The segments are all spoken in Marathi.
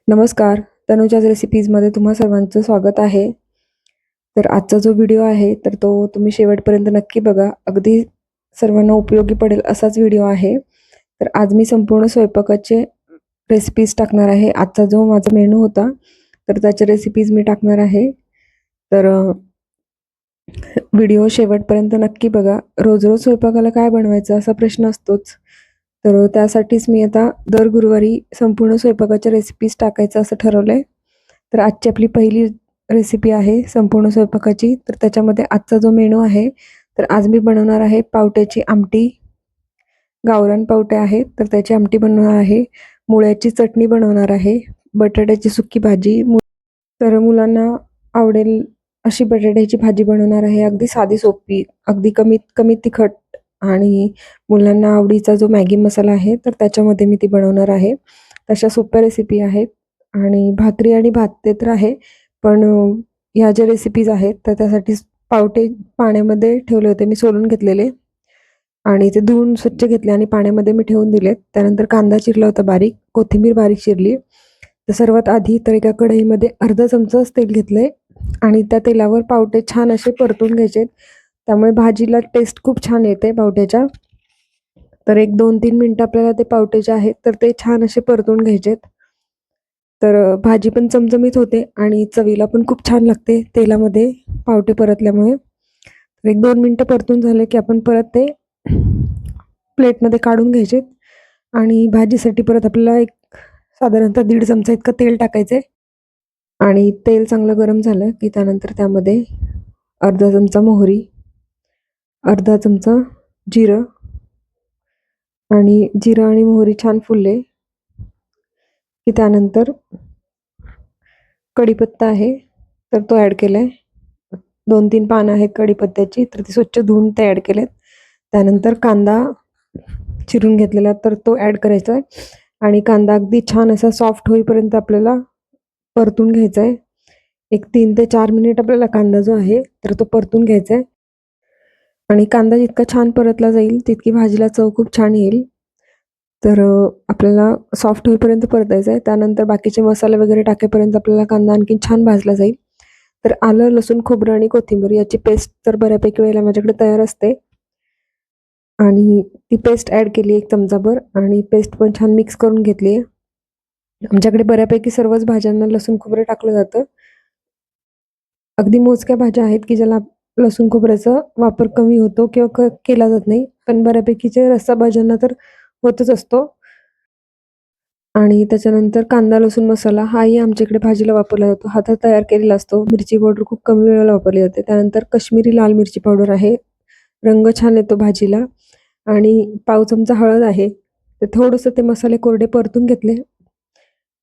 नमस्कार. तनुजाज रेसिपीजमध्ये तुम्हा सर्वांचं स्वागत आहे. तर आजचा जो व्हिडिओ आहे तर तो तुम्ही शेवटपर्यंत नक्की बघा. अगदी सर्वांना उपयोगी पडेल असाच व्हिडिओ आहे. तर आज मी संपूर्ण स्वयंपाकाचे रेसिपीज टाकणार आहे. आजचा जो माझा मेनू होता तर त्याच्या रेसिपीज मी टाकणार आहे. तर व्हिडिओ शेवटपर्यंत नक्की बघा. रोज रोज स्वयंपाकाला काय बनवायचं असा प्रश्न असतोच. तर त्यासाठीच मी आता दर गुरुवारी संपूर्ण स्वयंपाकाच्या रेसिपीज टाकायचं असं ठरवलं आहे. तर आजची आपली पहिली रेसिपी आहे संपूर्ण स्वयंपाकाची. तर त्याच्यामध्ये आजचा जो मेनू आहे तर आज मी बनवणार आहे पावट्याची आमटी. गावरान पावटे आहेत तर त्याची आमटी बनवणार आहे. मुळ्याची चटणी बनवणार आहे. बटाट्याची सुकी भाजी. तर मुलांना आवडेल अशी बटाट्याची भाजी बनवणार आहे. अगदी साधी सोपी, अगदी कमीत कमी तिखट आणि मुलांना आवडीचा जो मॅगी मसाला आहे तर त्याच्यामध्ये मी ती बनवणार आहे. तशा सोप्या रेसिपी आहेत. आणि भाकरी आणि भात ते तर आहे, पण ह्या ज्या रेसिपीज आहेत तर त्यासाठी पावटे पाण्यामध्ये ठेवले होते मी, सोलून घेतलेले आणि ते धुवून स्वच्छ घेतले आणि पाण्यामध्ये मी ठेवून दिलेत. त्यानंतर कांदा चिरला होता बारीक, कोथिंबीर बारीक चिरली. तर सर्वात आधी तर एका कढईमध्ये अर्धा चमचाच तेल घेतलंय आणि त्या तेलावर पावटे छान असे परतून घ्यायचे. त्यामुळे भाजीला टेस्ट खूप छान येते पावट्याच्या. तर एक 2-3 मिनटं आपल्याला ते पावटे जे आहेत तर ते छान असे परतून घ्यायचेत. तर भाजी पण चमचमीत होते आणि चवीला पण खूप छान लागते तेलामध्ये पावटे परतल्यामुळे. तर एक 2 मिनटं परतून झाले की आपण परत ते प्लेटमध्ये काढून घ्यायचे आणि भाजीसाठी परत आपल्याला एक साधारणतः 1.5 चमचा इतकं तेल टाकायचं आहे. आणि तेल चांगलं गरम झालं की त्यानंतर त्यामध्ये अर्धा चमचा मोहरी, अर्धा चमचा जिरं आणि जिरं आणि मोहरी छान फुलले की त्यानंतर कढीपत्ता आहे तर तो ॲड केला आहे. 2-3 पानं आहेत कढीपत्त्याची तर ती स्वच्छ धुवून ते ॲड केलेत. त्यानंतर कांदा चिरून घेतलेला तर तो ॲड करायचा आहे आणि कांदा अगदी छान असा सॉफ्ट होईपर्यंत आपल्याला परतून घ्यायचा आहे. एक 3 ते 4 मिनिट आपल्याला कांदा जो आहे तर तो परतून घ्यायचा आहे. आणि कांदा जितका छान परतला जाईल तितकी भाजीला चव खूप छान येईल. तर आपल्याला सॉफ्ट होईपर्यंत परतायचं आहे. त्यानंतर बाकीचे मसाले वगैरे टाकेपर्यंत आपल्याला कांदा आणखीन छान भाजला जाईल. तर आलं, लसूण, खोबरं आणि कोथिंबीर याची पेस्ट तर बऱ्यापैकी वेळेला माझ्याकडे तयार असते आणि ती पेस्ट ॲड केली 1 चमचाभर आणि पेस्ट पण छान मिक्स करून घेतली आहे. आमच्याकडे बऱ्यापैकी सर्वच भाज्यांना लसूण खोबरं टाकलं जातं. अगदी मोजक्या भाज्या आहेत की ज्याला लसूण खोबऱ्याचा वापर कमी होतो किंवा केला जात नाही. पण बऱ्यापैकीच्या रस्सा भाज्यांना तर होतच असतो. आणि त्याच्यानंतर कांदा लसूण मसाला हाही आमच्याकडे भाजीला वापरला जातो. हा तर तयार केलेला असतो. मिरची पावडर खूप कमी वेळेला वापरली जाते. त्यानंतर काश्मीरी लाल मिरची पावडर आहे. रंग छान येतो भाजीला. आणि पाव चमचा हळद आहे. तर थोडंसं ते मसाले कोरडे परतून घेतले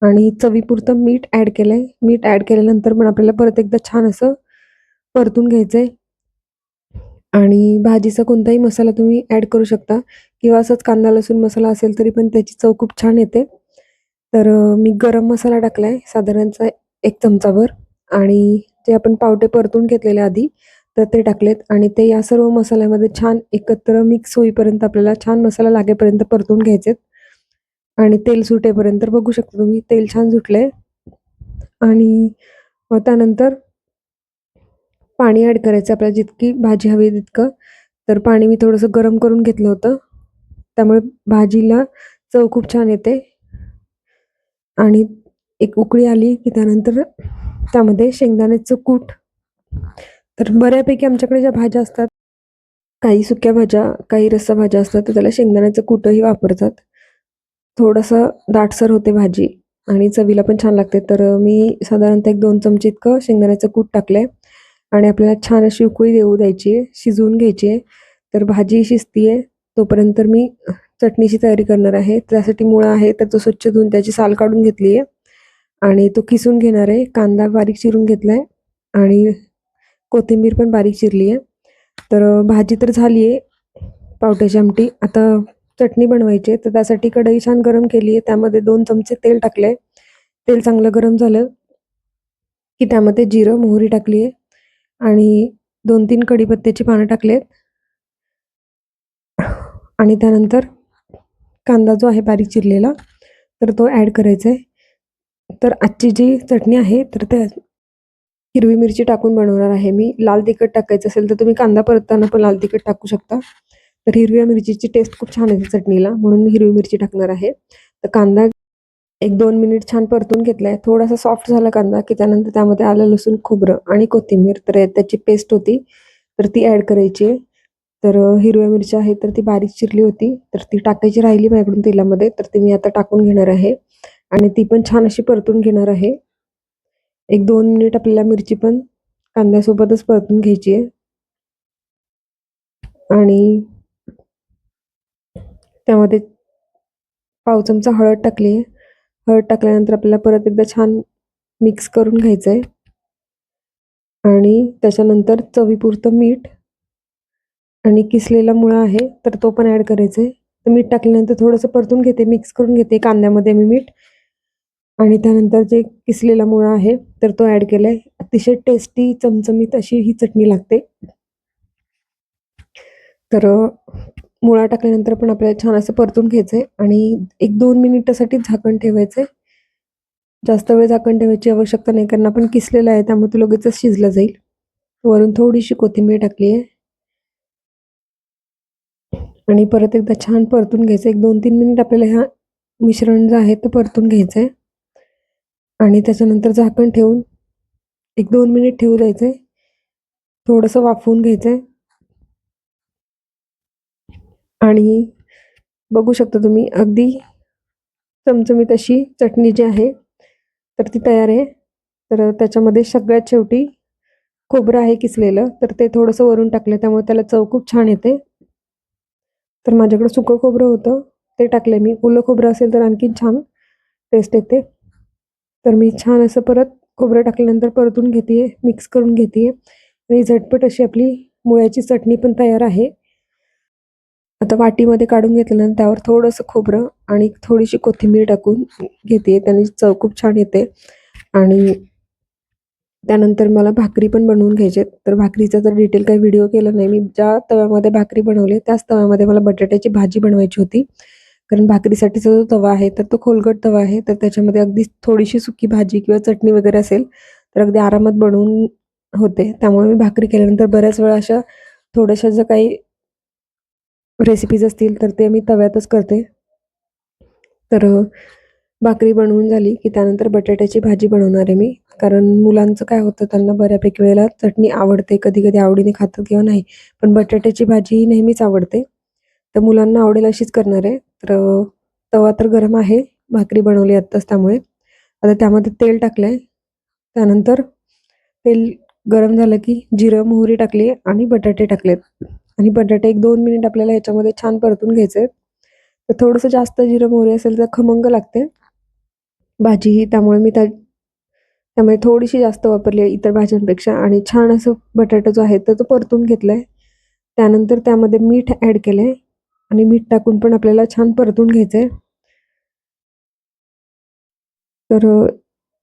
आणि चवीपुरतं मीठ ॲड केलंय. मीठ ॲड केल्यानंतर पण आपल्याला परत एकदा छान असं परतून घ्यायचंय. आणि भाजीचा कोणताही मसाला तुम्ही ॲड करू शकता किंवा असंच कांदा लसूण मसाला असेल तरी पण त्याची चव खूप छान येते. तर मी गरम मसाला टाकलाय साधारणतः 1 चमचाभर आणि जे आपण पावटे परतून घेतलेले आधी तर ते टाकलेत आणि ते या सर्व मसाल्यामध्ये छान एकत्र मिक्स होईपर्यंत आपल्याला छान मसाला लागेपर्यंत परतून घ्यायचेत आणि तेल सुटेपर्यंत. बघू शकता तुम्ही तेल छान सुटलंय आणि त्यानंतर पाणी ॲड करायचं आपल्याला जितकी भाजी हवी तितकं. तर पाणी मी थोडंसं गरम करून घेतलं होतं. त्यामुळे भाजीला चव खूप छान येते. आणि एक उकळी आली की त्यानंतर त्यामध्ये शेंगदाण्याचं कूट. तर बऱ्यापैकी आमच्याकडे ज्या भाज्या असतात, काही सुक्या भाज्या, काही रस्सा भाज्या असतात तर त्याला शेंगदाण्याचं कूटही वापरतात. थोडंसं दाटसर होते भाजी आणि चवीला पण छान लागते. तर मी साधारणतः 1-2 चमचे इतकं शेंगदाण्याचं कूट टाकलंय आणि आपल्याला छान अशी उकळी येऊ द्यायची आहे, शिजवून घ्यायची आहे. तर भाजी शिजतीये तोपर्यंत मी चटणीची तयारी करणार आहे. त्यासाठी मुळा आहे तर तो स्वच्छ धुवून त्याची साल काढून घेतली आहे आणि तो किसून घेणार आहे. कांदा बारीक चिरून घेतलाय आणि कोथिंबीर पण बारीक चिरली आहे. तर भाजी तर झाली आहे पावट्याची आमटी. आता चटणी बनवायची आहे. तर त्यासाठी कढई छान गरम केली आहे. त्यामध्ये 2 चमचे तेल टाकलंय. तेल चांगलं गरम झालं की त्यामध्ये जिरं, मोहरी टाकली आहे आणि 2-3 कढीपत्त्याची पानं टाकलेत आणि त्यानंतर कांदा जो आहे बारीक चिरलेला तर तो ॲड करायचा आहे. तर आजची जी चटणी आहे तर त्या हिरवी मिरची टाकून बनवणार आहे मी. लाल तिखट टाकायचं असेल तर तुम्ही कांदा परतताना पण लाल तिखट टाकू शकता. तर हिरव्या मिरचीची टेस्ट खूप छान येते चटणीला, म्हणून मी हिरवी मिरची टाकणार आहे. तर कांदा 1-2 मिनिट छान परतून घेतलाय. थोडासा सॉफ्ट झाला कांदा की त्यानंतर त्यामध्ये आलं, लसूण, खोबरं आणि कोथिंबीर तर त्याची पेस्ट होती तर ती ॲड करायची आहे. तर हिरव्या मिरच्या आहेत तर ती बारीक चिरली होती तर ती टाकायची राहिली माझ्याकडून तेलामध्ये, तर ती मी आता टाकून घेणार आहे आणि ती पण छान अशी परतून घेणार आहे. 1-2 मिनिट आपल्याला मिरची पण कांद्यासोबतच परतून घ्यायची आहे आणि त्यामध्ये पाव चमचा हळद टाकली आहे. हळद टाकल्यानंतर आपल्याला परत एकदा छान मिक्स करून घ्यायचं आहे आणि त्याच्यानंतर चवीपुरतं मीठ आणि किसलेला मुळा आहे तर तो पण ॲड करायचा आहे. तर मीठ टाकल्यानंतर थोडंसं परतून घेते, मिक्स करून घेते कांद्यामध्ये मी मीठ आणि त्यानंतर जे किसलेला मुळा आहे तर तो ॲड केलाय. अतिशय टेस्टी चमचमीत अशी ही चटणी लागते. तर मुळा टाकल्यानंतर पण आपल्याला छान असं परतून घ्यायचंय आणि 1-2 मिनिटासाठी झाकण ठेवायचंय. जास्त वेळ झाकण ठेवायची आवश्यकता नाही कारण आपण किसलेलं आहे त्यामुळे तो लगेचच शिजला जाईल. वरून थोडीशी कोथिंबीर टाकली आहे आणि परत एकदा छान परतून घ्यायचं. 1-2-3 मिनिट आपल्याला ह्या मिश्रण जे आहे ते परतून घ्यायचंय आणि त्याच्यानंतर झाकण ठेवून 1-2 मिनिट ठेवू द्यायचंय. थोडंसं वाफवून घ्यायचंय आणि बघू शकता तुम्ही अगदी चमचमीत अशी चटणी जी आहे तर ती तयार आहे. तर त्याच्यामध्ये सगळ्यात शेवटी खोबरं आहे किसलेलं तर ते थोडंसं वरून टाकलं त्यामुळे त्याला चव खूप छान येते. तर माझ्याकडे सुकं खोबरं होतं ते टाकलं मी. ओलं खोबरं असेल तर आणखीन छान टेस्ट येते. तर मी छान असं परत खोबरं टाकल्यानंतर परतून घेते, मिक्स करून घेते आणि झटपट अशी आपली मुळ्याची चटणी पण तयार आहे. आता वाटीमध्ये काढून घेतल्यानंतर त्यावर थोडंसं खोबरं आणि थोडीशी कोथिंबीर टाकून घेते. त्याने चव खूप छान येते आणि त्यानंतर मला भाकरी पण बनवून घ्यायचे. तर भाकरीचा तर डिटेल काही व्हिडिओ केला नाही मी. ज्या तव्यामध्ये भाकरी बनवली त्याच तव्यामध्ये मला बटाट्याची भाजी बनवायची होती. कारण भाकरीसाठीचा जो तवा आहे तर तो खोलगट तवा आहे. तर त्याच्यामध्ये अगदी थोडीशी सुकी भाजी किंवा चटणी वगैरे असेल तर अगदी आरामात बनवून होते. त्यामुळे मी भाकरी केल्यानंतर बऱ्याच वेळा अशा थोड्याशा ज्या काही रेसिपीज असतील तर ते मी तव्यातच करते. तर भाकरी बनवून झाली की त्यानंतर बटाट्याची भाजी बनवणार आहे मी. कारण मुलांचं काय होतं त्यांना बऱ्यापैकी वेळेला चटणी आवडते, कधी-कधी आवडीने खातात किंवा नाही. पण बटाट्याची भाजी ही नेहमीच आवडते. तर मुलांना आवडेल अशीच करणार आहे. तर तवा तर गरम आहे. भाकरी बनवली आत्ताच त्यामुळे. आता त्यामध्ये तेल टाकलंय. त्यानंतर तेल गरम झालं की जिरं, मोहरी टाकली आणि बटाटे टाकलेत आणि बटाटे 1-2 मिनिट आपल्याला ह्याच्यामध्ये छान परतून घ्यायचे आहेत. तर थोडंसं जास्त जिरं, मोहरी असेल तर खमंग लागते भाजी ही. त्यामुळे थोडीशी जास्त वापरली आहे इतर भाज्यांपेक्षा आणि छान असं बटाटा जो आहे तर तो परतून घेतलाय. त्यानंतर त्यामध्ये मीठ ॲड केलंय आणि मीठ टाकून पण आपल्याला छान परतून घ्यायचंय. तर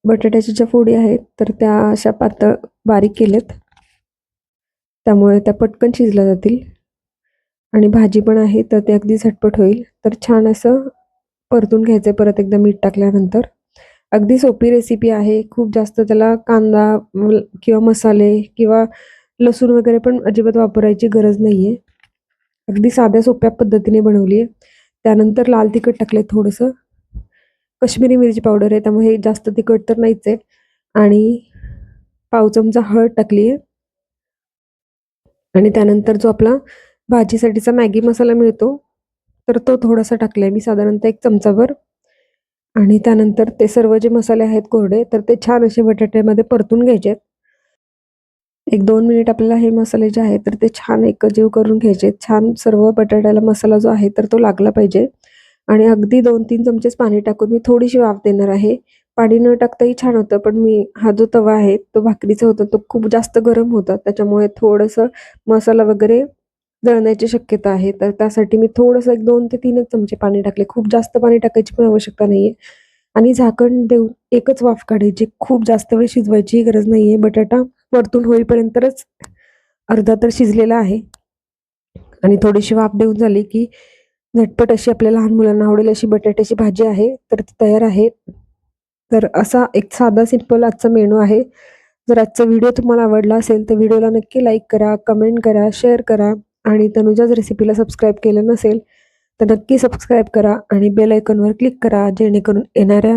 बटाट्याच्या ज्या फोडी आहेत तर त्या अशा पातळ बारीक केल्यात. त्यामुळे त्या पटकन शिजल्या जातील आणि भाजी पण आहे तर ते अगदी झटपट होईल. तर छान असं परतून घ्यायचंय परत एकदा मीठ टाकल्यानंतर. अगदी सोपी रेसिपी आहे. खूप जास्त त्याला कांदा किंवा मसाले किंवा लसूण वगैरे पण अजिबात वापरायची गरज नाहीये. अगदी साध्या सोप्या पद्धतीने बनवली आहे. त्यानंतर लाल तिखट टाकलंय थोडंसं. काश्मीरी मिरची पावडर आहे त्यामुळे हे जास्त तिखट तर नाहीच आहे आणि पाव चमचा हळद टाकली आहे आणि त्यानंतर जो आपला भाजीसाठीचा मॅगी मसाला मिळतो तर तो थोडासा टाकलाय मी साधारणतः 1 चमचाभर आणि त्यानंतर ते सर्व जे मसाले आहेत कोरडे तर ते छान असे बटाट्यामध्ये परतून घ्यायचे आहेत. 1-2 मिनिट आपल्याला हे मसाले जे आहेत तर ते छान एकजीव करून घ्यायचे. छान सर्व बटाट्याला मसाला जो आहे तर तो लागला पाहिजे आणि अगदी 2-3 चमचेच पाणी टाकून मी थोडीशी वाफ देणार आहे. पाणी न टाकताही छान होतं, पण मी हा जो तवा आहे तो भाकरीचा होता तो खूप जास्त गरम होता. त्याच्यामुळे थोडंसं मसाला वगैरे जळण्याची शक्यता आहे. तर त्यासाठी मी थोडंसं 1-2 ते 3च चमचे पाणी टाकले. खूप जास्त पाणी टाकायची पण आवश्यकता नाहीये आणि झाकण देऊन एकच वाफ काढायची. खूप जास्त वेळ शिजवायची गरज नाहीये. बटाटा परतून होईपर्यंतच अर्धा तर शिजलेला आहे आणि थोडीशी वाफ देऊन झाली की झटपट अशी आपल्या लहान मुलांना आवडेल अशी बटाट्याची भाजी आहे तर ती तयार आहे. तर असा एक साधा सिंपल आजचा मेनू आहे. जर आजचा व्हिडिओ तुम्हाला आवडला असेल तर व्हिडिओला नक्की लाईक करा, कमेंट करा, शेअर करा आणि तनुजाच रेसिपीला सबस्क्राईब केलं नसेल तर नक्की सबस्क्राईब करा आणि बेल आयकॉनवर क्लिक करा, जेणेकरून येणाऱ्या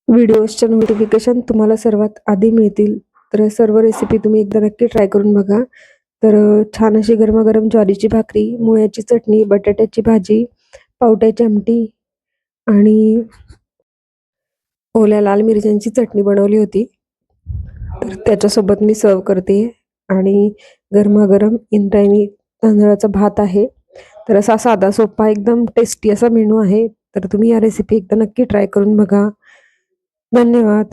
व्हिडिओजच्या नोटिफिकेशन तुम्हाला सर्वात आधी मिळतील. तर सर्व रेसिपी तुम्ही एकदा नक्की ट्राय करून बघा. तर छान अशी गरमागरम ज्वारीची भाकरी, मुळ्याची चटणी, बटाट्याची भाजी, पावट्याची आमटी आणि ओल्या लाल मिरच्यांची चटणी बनवली होती. तर त्याच्यासोबत मी सर्व करते आणि गरमागरम इंद्रायणी तांदळाचा भात आहे. तर असा साधा सोपा एकदम टेस्टी असा मेनू आहे. तर तुम्ही या रेसिपी एकदा नक्की ट्राय करून बघा. धन्यवाद.